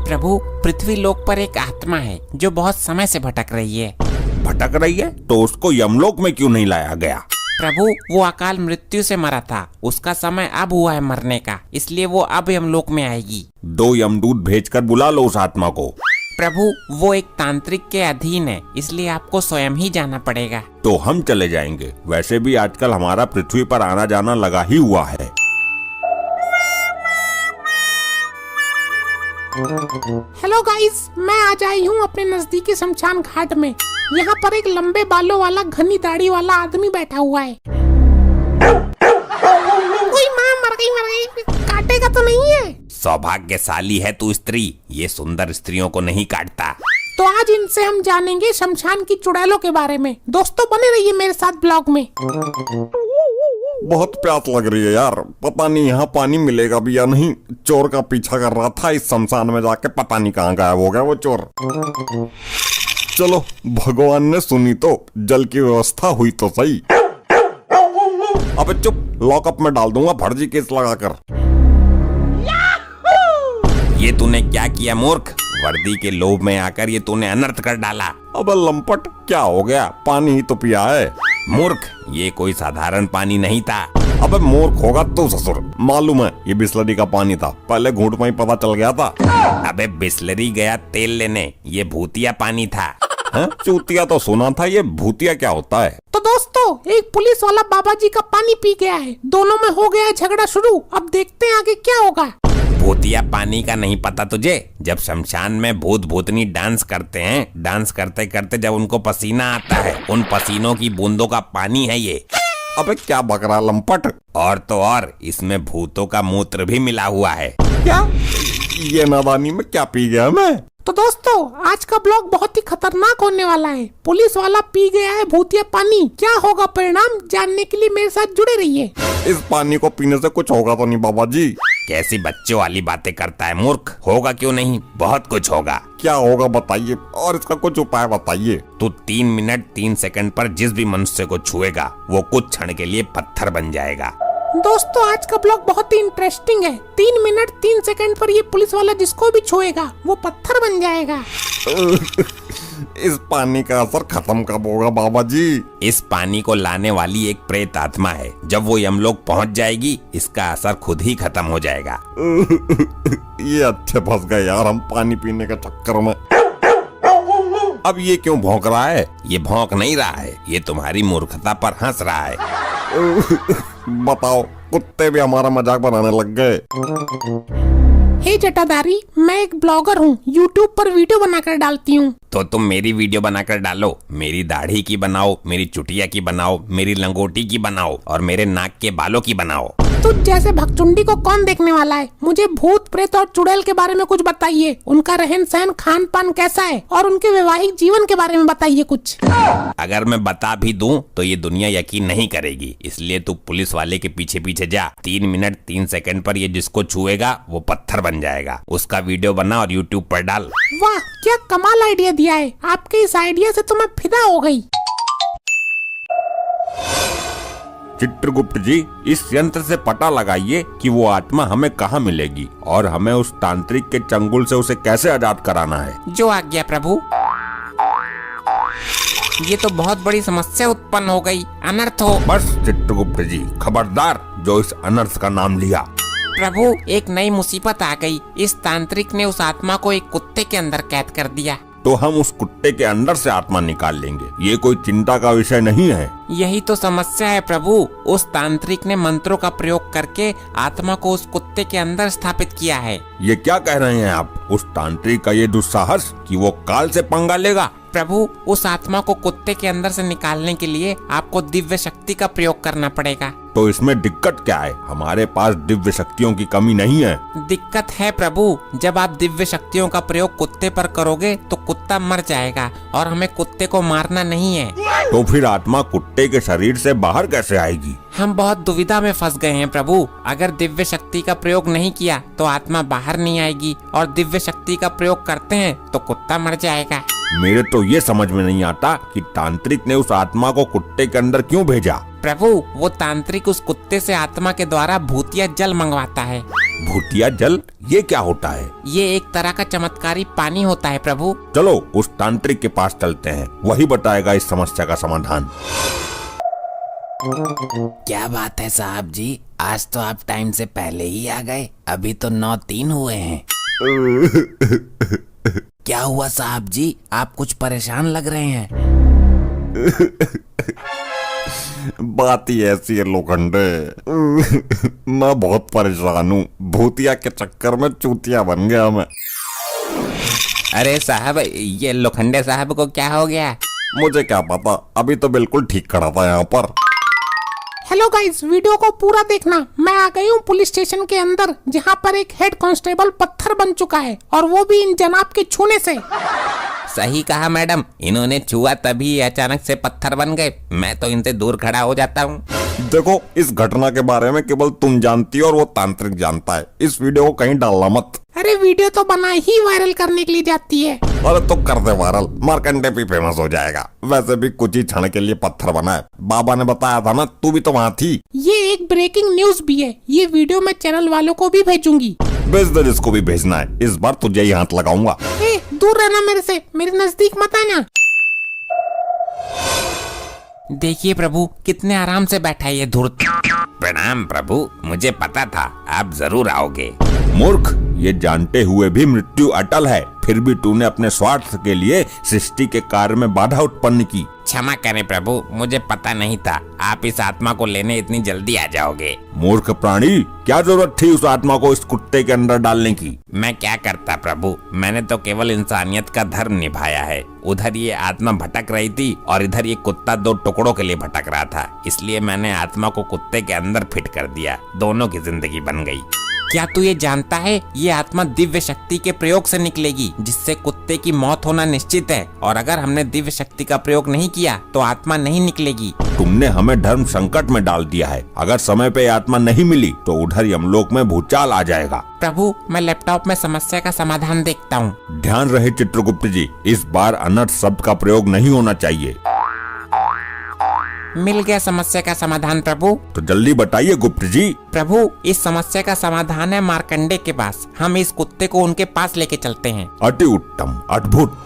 प्रभु, पृथ्वी लोक पर एक आत्मा है जो बहुत समय से भटक रही है। भटक रही है तो उसको यमलोक में क्यों नहीं लाया गया? प्रभु, वो अकाल मृत्यु से मरा था, उसका समय अब हुआ है मरने का, इसलिए वो अब यमलोक में आएगी। 2 यमदूत भेजकर बुला लो उस आत्मा को। प्रभु, वो एक तांत्रिक के अधीन है, इसलिए आपको स्वयं ही जाना पड़ेगा। तो हम चले जाएंगे, वैसे भी आजकल हमारा पृथ्वी पर आना जाना लगा ही हुआ है। हेलो गाइस, मैं आज आई हूँ अपने नजदीकी शमशान घाट में। यहाँ पर एक लंबे बालों वाला घनी दाढ़ी वाला आदमी बैठा हुआ है। कोई माँ मर गई, काटेगा तो नहीं है? सौभाग्यशाली है तू स्त्री, ये सुंदर स्त्रियों को नहीं काटता। तो आज इनसे हम जानेंगे शमशान की चुड़ैलों के बारे में। दोस्तों बने रहिए मेरे साथ ब्लॉग में। बहुत प्यास लग रही है यार, पता नहीं यहाँ पानी मिलेगा भी या नहीं। चोर का पीछा कर रहा था इस शमशान में जाके, पता नहीं कहाँ गायब हो गया वो चोर। चलो, भगवान ने सुनी तो जल की व्यवस्था हुई तो सही। अबे चुप, लॉकअप में डाल दूंगा फर्जी केस लगाकर। ये तूने क्या किया मूर्ख? वर्दी के लोभ में आकर ये तूने अनर्थ कर डाला। अबे लंपट, क्या हो गया? पानी ही तो पिया है। मूर्ख, ये कोई साधारण पानी नहीं था। अबे मूर्ख होगा तो ससुर, मालूम है ये बिस्लरी का पानी था, पहले घूंट में ही पता चल गया था। अबे बिस्लरी गया तेल लेने, ये भूतिया पानी था। चूतिया तो सुना था, ये भूतिया क्या होता है? तो दोस्तों, एक पुलिस वाला बाबा जी का पानी पी गया है, दोनों में हो गया है झगड़ा शुरू। अब देखते हैं आगे क्या होगा। भूतिया पानी का नहीं पता तुझे? जब शमशान में भूत भूतनी डांस करते हैं, डांस करते करते जब उनको पसीना आता है, उन पसीनों की बूंदों का पानी है ये। अबे क्या बकरा लंपट, और तो और इसमें भूतों का मूत्र भी मिला हुआ है। क्या? ये नादानी में क्या पी गया मैं? तो दोस्तों, आज का ब्लॉग बहुत ही खतरनाक होने वाला है। पुलिस वाला पी गया है भूतिया पानी, क्या होगा परिणाम जानने के लिए मेरे साथ जुड़े रहिए। इस पानी को पीने से कुछ होगा तो नहीं बाबा जी? कैसी बच्चों वाली बातें करता है मूर्ख, होगा क्यों नहीं, बहुत कुछ होगा। क्या होगा बताइए, और इसका कुछ उपाय बताइए। तू 3 मिनट 3 सेकंड पर जिस भी मनुष्य को छुएगा वो कुछ क्षण के लिए पत्थर बन जाएगा। दोस्तों, आज का ब्लॉग बहुत ही इंटरेस्टिंग है। 3 मिनट 3 सेकंड पर ये पुलिस वाला जिसको भी छुएगा वो पत्थर बन जाएगा। इस पानी का असर खत्म कब होगा बाबा जी? इस पानी को लाने वाली एक प्रेत आत्मा है, जब वो यमलोक पहुंच जाएगी इसका असर खुद ही खत्म हो जाएगा। ये अच्छे फंस गए यार हम पानी पीने के चक्कर में। अब ये क्यों भौंक रहा है? ये भौंक नहीं रहा है, ये तुम्हारी मूर्खता पर हंस रहा है। बताओ, कुत्ते भी हमारा मजाक बनाने लग गए। हे जटाधारी, मैं एक ब्लॉगर हूँ, यूट्यूब पर वीडियो बनाकर डालती हूँ। तो तुम मेरी वीडियो बनाकर डालो, मेरी दाढ़ी की बनाओ, मेरी चुटिया की बनाओ, मेरी लंगोटी की बनाओ और मेरे नाक के बालों की बनाओ। तुझ जैसे भगचुंडी को कौन देखने वाला है? मुझे भूत प्रेत और चुड़ैल के बारे में कुछ बताइए। उनका रहन सहन खान पान कैसा है और उनके वैवाहिक जीवन के बारे में बताइए कुछ। अगर मैं बता भी दूं तो ये दुनिया यकीन नहीं करेगी, इसलिए तू पुलिस वाले के पीछे पीछे जा। 3 मिनट 3 सेकंड पर ये जिसको छुएगा वो पत्थर बन जाएगा। उसका वीडियो बना और यूट्यूब पर डाल। वाह, क्या कमाल आइडिया दिया है। आपके इस आइडिया से तो मैं फिदा हो गई। चित्रगुप्त जी, इस यंत्र से पता लगाइए कि वो आत्मा हमें कहाँ मिलेगी और हमें उस तांत्रिक के चंगुल से उसे कैसे आजाद कराना है। जो आज्ञा प्रभु। ये तो बहुत बड़ी समस्या उत्पन्न हो गई, अनर्थ हो। बस चित्रगुप्त जी, खबरदार जो इस अनर्थ का नाम लिया। प्रभु, एक नई मुसीबत आ गई। इस तांत्रिक ने उस आत्मा को एक कुत्ते के अंदर कैद कर दिया। तो हम उस कुत्ते के अंदर से आत्मा निकाल लेंगे, ये कोई चिंता का विषय नहीं है। यही तो समस्या है प्रभु। उस तांत्रिक ने मंत्रों का प्रयोग करके आत्मा को उस कुत्ते के अंदर स्थापित किया है। ये क्या कह रहे हैं आप? उस तांत्रिक का ये दुस्साहस कि वो काल से पंगा लेगा। प्रभु, उस आत्मा को कुत्ते के अंदर से निकालने के लिए आपको दिव्य शक्ति का प्रयोग करना पड़ेगा। तो इसमें दिक्कत क्या है? हमारे पास दिव्य शक्तियों की कमी नहीं है। दिक्कत है प्रभु, जब आप दिव्य शक्तियों का प्रयोग कुत्ते पर करोगे तो कुत्ता मर जाएगा और हमें कुत्ते को मारना नहीं है। तो फिर आत्मा कुत्ते के शरीर से बाहर कैसे आएगी? हम बहुत दुविधा में फंस गए हैं प्रभु। अगर दिव्य शक्ति का प्रयोग नहीं किया तो आत्मा बाहर नहीं आएगी और दिव्य शक्ति का प्रयोग करते हैं तो कुत्ता मर जाएगा। मेरे तो ये समझ में नहीं आता कि तांत्रिक ने उस आत्मा को कुत्ते के अंदर क्यों भेजा। प्रभु वो तांत्रिक उस कुत्ते से आत्मा के द्वारा भूतिया जल मंगवाता है। भूतिया जल, ये क्या होता है? ये एक तरह का चमत्कारी पानी होता है प्रभु। चलो उस तांत्रिक के पास चलते हैं, वही बताएगा इस समस्या का समाधान। क्या बात है साहब जी, आज तो आप टाइम से पहले ही आ गए। अभी तो 9:03 हुए हैं। क्या हुआ साहब जी, आप कुछ परेशान लग रहे हैं। बात ही ऐसी है लोखंडे, मैं बहुत परेशान हूँ। भूतिया के चक्कर में चूतिया बन गया मैं। अरे साहब, ये लोखंडे साहब को क्या हो गया? मुझे क्या पता, अभी तो बिल्कुल ठीक खड़ा था यहाँ पर। हेलो गाइस, वीडियो को पूरा देखना। मैं आ गई हूँ पुलिस स्टेशन के अंदर, जहाँ पर एक हेड कांस्टेबल पत्थर बन चुका है, और वो भी इन जनाब के छूने से। सही कहा मैडम, इन्होंने छुआ तभी ये अचानक से पत्थर बन गए। मैं तो इनसे दूर खड़ा हो जाता हूँ। देखो, इस घटना के बारे में केवल तुम जानती हो और वो तांत्रिक जानता है। इस वीडियो को कहीं डालना मत। अरे वीडियो तो बना ही वायरल करने के लिए जाती है। अरे तो कर दे वायरल, मार्कंडे भी फेमस हो जाएगा। वैसे भी कुछ ही क्षण के लिए पत्थर बना है, बाबा ने बताया था ना, तू भी तो वहाँ थी। ये एक ब्रेकिंग न्यूज भी है। ये वीडियो मैं चैनल वालों को भी भेजूंगी। भेज दे जिसको भी भेजना है, इस बार तुझे ही हाथ लगाऊंगा। दूर रहना मेरे से, मेरे नजदीक मत आना। देखिए प्रभु, कितने आराम से बैठा है ये धूर्त। प्रणाम प्रभु, मुझे पता था आप जरूर आओगे। मूर्ख, ये जानते हुए भी मृत्यु अटल है, फिर भी तूने अपने स्वार्थ के लिए सृष्टि के कार्य में बाधा उत्पन्न की। क्षमा करें प्रभु, मुझे पता नहीं था आप इस आत्मा को लेने इतनी जल्दी आ जाओगे। मूर्ख प्राणी, क्या जरूरत थी उस आत्मा को इस कुत्ते के अंदर डालने की? मैं क्या करता प्रभु, मैंने तो केवल इंसानियत का धर्म निभाया है। उधर ये आत्मा भटक रही थी और इधर ये कुत्ता 2 टुकड़ों के लिए भटक रहा था, इसलिए मैंने आत्मा को कुत्ते के अंदर फिट कर दिया। दोनों की जिंदगी बन गई। क्या तू ये जानता है, ये आत्मा दिव्य शक्ति के प्रयोग से निकलेगी, जिससे कुत्ते की मौत होना निश्चित है। और अगर हमने दिव्य शक्ति का प्रयोग नहीं किया तो आत्मा नहीं निकलेगी। तुमने हमें धर्म संकट में डाल दिया है। अगर समय पे आत्मा नहीं मिली तो उधर यमलोक में भूचाल आ जाएगा। प्रभु, मैं लैपटॉप में समस्या का समाधान देखता हूँ। ध्यान रहे चित्रगुप्त जी, इस बार अनर्थ शब्द का प्रयोग नहीं होना चाहिए। मिल गया समस्या का समाधान प्रभु। तो जल्दी बताइए गुप्त जी। प्रभु, इस समस्या का समाधान है मार्कंडे के पास। हम इस कुत्ते को उनके पास लेके चलते हैं। अति उत्तम, अद्भुत।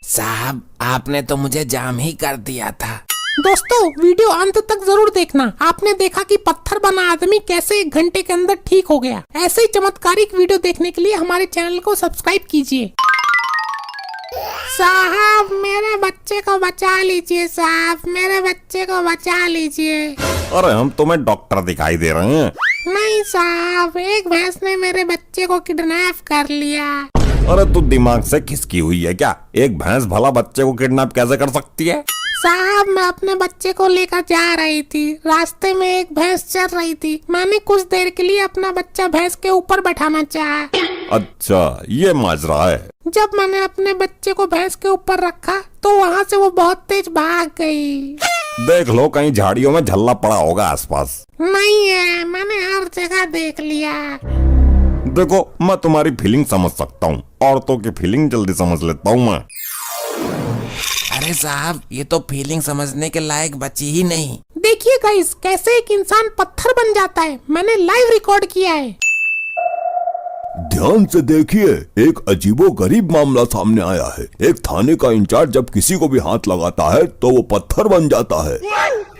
साहब, आपने तो मुझे जाम ही कर दिया था। दोस्तों, वीडियो अंत तक जरूर देखना। आपने देखा कि पत्थर बना आदमी कैसे 1 घंटे के अंदर ठीक हो गया। ऐसे ही चमत्कारिक वीडियो देखने के लिए हमारे चैनल को सब्सक्राइब कीजिए। साहब, मेरे बच्चे को बचा लीजिए। साहब, मेरे बच्चे को बचा लीजिए। अरे हम तुम्हें डॉक्टर दिखाई दे रहे हैं। नहीं साहब, एक भैंस ने मेरे बच्चे को किडनैप कर लिया। अरे तू दिमाग से खिसकी हुई है क्या? एक भैंस भला बच्चे को किडनैप कैसे कर सकती है? साहब, मैं अपने बच्चे को लेकर जा रही थी। रास्ते में एक भैंस चल रही थी। मैंने कुछ देर के लिए अपना बच्चा भैंस के ऊपर बैठाना चाहा। अच्छा, ये माजरा है। जब मैंने अपने बच्चे को भैंस के ऊपर रखा तो वहाँ से वो बहुत तेज भाग गई। देख लो, कहीं झाड़ियों में झल्ला पड़ा होगा आसपास। नहीं है, मैंने हर जगह देख लिया। देखो, मैं तुम्हारी फीलिंग समझ सकता हूँ। औरतों की फीलिंग जल्दी समझ लेता हूँ मैं। अरे साहब, ये तो फीलिंग समझने के लायक बची ही नहीं। देखिए गाइस, कैसे एक इंसान पत्थर बन जाता है। मैंने लाइव रिकॉर्ड किया है। ध्यान से देखिए, एक अजीबो गरीब मामला सामने आया है। एक थाने का इंचार्ज जब किसी को भी हाथ लगाता है तो वो पत्थर बन जाता है।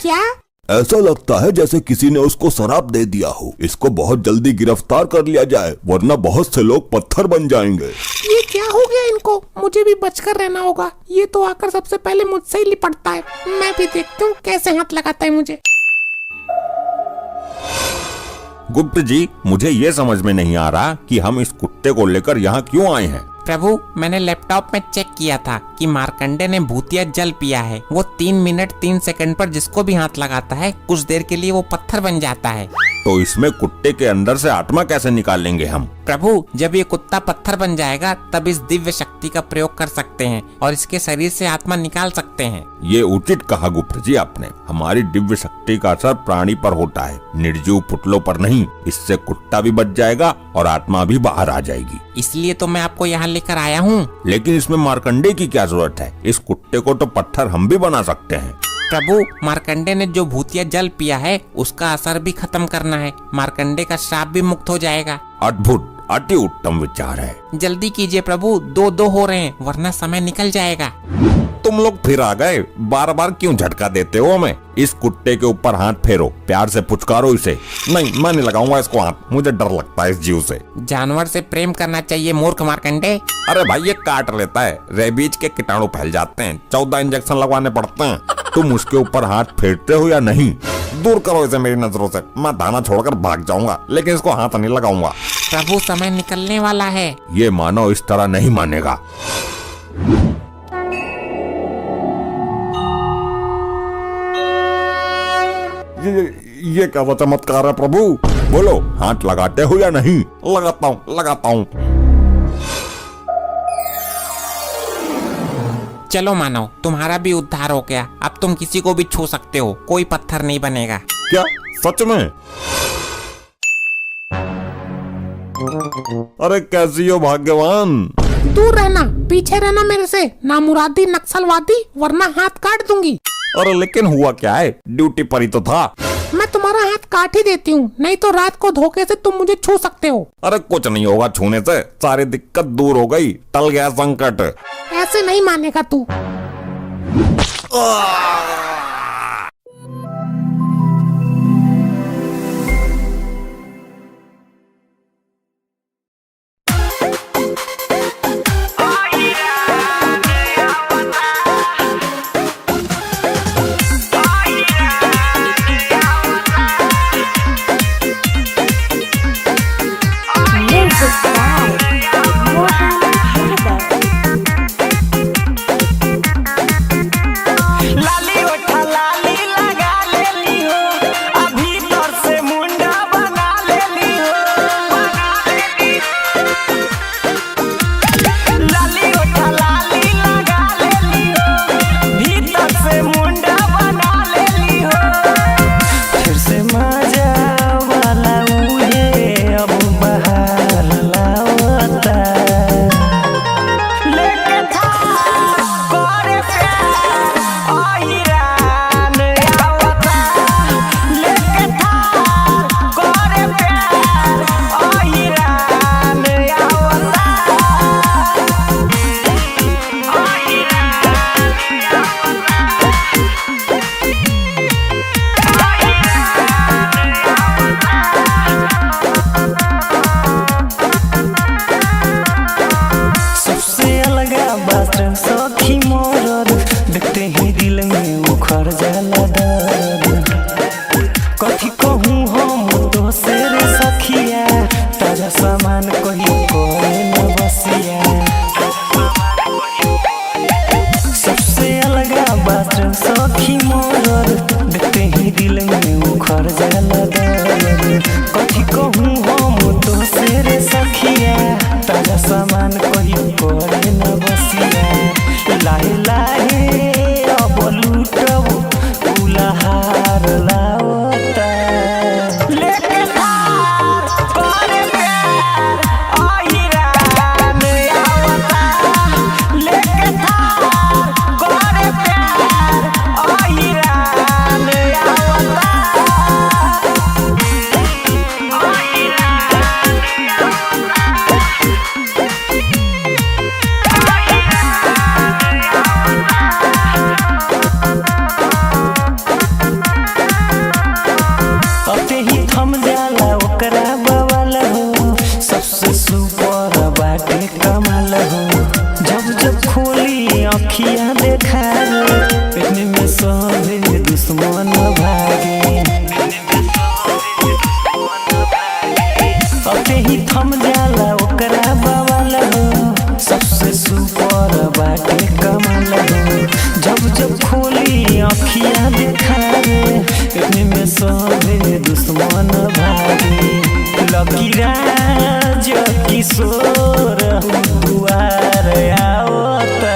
क्या? ऐसा लगता है जैसे किसी ने उसको शराब दे दिया हो। इसको बहुत जल्दी गिरफ्तार कर लिया जाए, वरना बहुत से लोग पत्थर बन जाएंगे। ये क्या हो गया इनको? मुझे भी बचकर रहना होगा। ये तो आकर सबसे पहले मुझसे ही लिपटता है। मैं भी देखती हूँ कैसे हाथ लगाता है मुझे। गुप्त जी, मुझे ये समझ में नहीं आ रहा कि हम इस कुत्ते को लेकर यहाँ क्यों आए हैं। प्रभु, मैंने लैपटॉप में चेक किया था कि मार्कंडे ने भूतिया जल पिया है। वो 3 मिनट 3 सेकंड पर जिसको भी हाथ लगाता है, कुछ देर के लिए वो पत्थर बन जाता है। तो इसमें कुत्ते के अंदर से आत्मा कैसे निकालेंगे हम? प्रभु, जब ये कुत्ता पत्थर बन जाएगा तब इस दिव्य शक्ति का प्रयोग कर सकते हैं और इसके शरीर से आत्मा निकाल सकते हैं। ये उचित कहा गुप्त जी आपने। हमारी दिव्य शक्ति का असर प्राणी पर होता है, निर्जीव पुतलों पर नहीं। इससे कुत्ता भी बच जाएगा और आत्मा भी बाहर आ जाएगी। इसलिए तो मैं आपको यहाँ लेकर आया हूँ। लेकिन इसमें मार्कंडे की क्या जरूरत है? इस कुत्ते को तो पत्थर हम भी बना सकते हैं। प्रभु, मार्कंडे ने जो भूतिया जल पिया है उसका असर भी खत्म करना है। मार्कंडे का श्राप भी मुक्त हो जाएगा। अद्भुत, अति उत्तम विचार है। जल्दी कीजिए प्रभु, 2-2 हो रहे हैं वरना समय निकल जाएगा। तुम लोग फिर आ गए। बार बार क्यों झटका देते हो हमें? इस कुत्ते के ऊपर हाथ फेरो, प्यार से पुचकारो इसे। नहीं, मैं नहीं लगाऊंगा इसको हाथ। मुझे डर लगता है इस जीव से। जानवर से प्रेम करना चाहिए मूर्ख मार्कंडे। अरे भाई, ये काट लेता है। रेबीज के कीटाणु फैल जाते हैं, 14 इंजेक्शन लगवाने पड़ते हैं। तुम उसके ऊपर हाथ फेरते हो या नहीं? दूर करो इसे मेरी नजरों से। मैं दाना छोड़कर भाग जाऊंगा, लेकिन इसको हाथ नहीं लगाऊंगा। प्रभु, समय निकलने वाला है। ये मानव इस तरह नहीं मानेगा। ये क्या चमत्कार है प्रभु? बोलो, हाथ लगाते हो या नहीं? लगाता हूँ, लगाता हूँ। चलो मानव, तुम्हारा भी उद्धार हो गया। अब तुम किसी को भी छू सकते हो, कोई पत्थर नहीं बनेगा। क्या सच में? अरे कैसी हो भाग्यवान। दूर रहना, पीछे रहना मेरे से, नामुरादी नक्सलवादी, वरना हाथ काट दूंगी। अरे लेकिन हुआ क्या है? ड्यूटी पर ही तो था। मैं तुम्हारा हाथ काट ही देती हूँ, नहीं तो रात को धोखे से तुम मुझे छू सकते हो। अरे कुछ नहीं होगा छूने से, सारी दिक्कत दूर हो गई, टल गया संकट। ऐसे नहीं मानेगा तू। अखियां देखा रे में सोहे दुश्मन भागे अते ही थम जाला ओकरा बवाल हो सबसे सुपर बाटे कमाल हो जब जब खोली अखियां देखा रे में सोहे दुश्मन भागे। लकी राज किशोर दुआर आवता।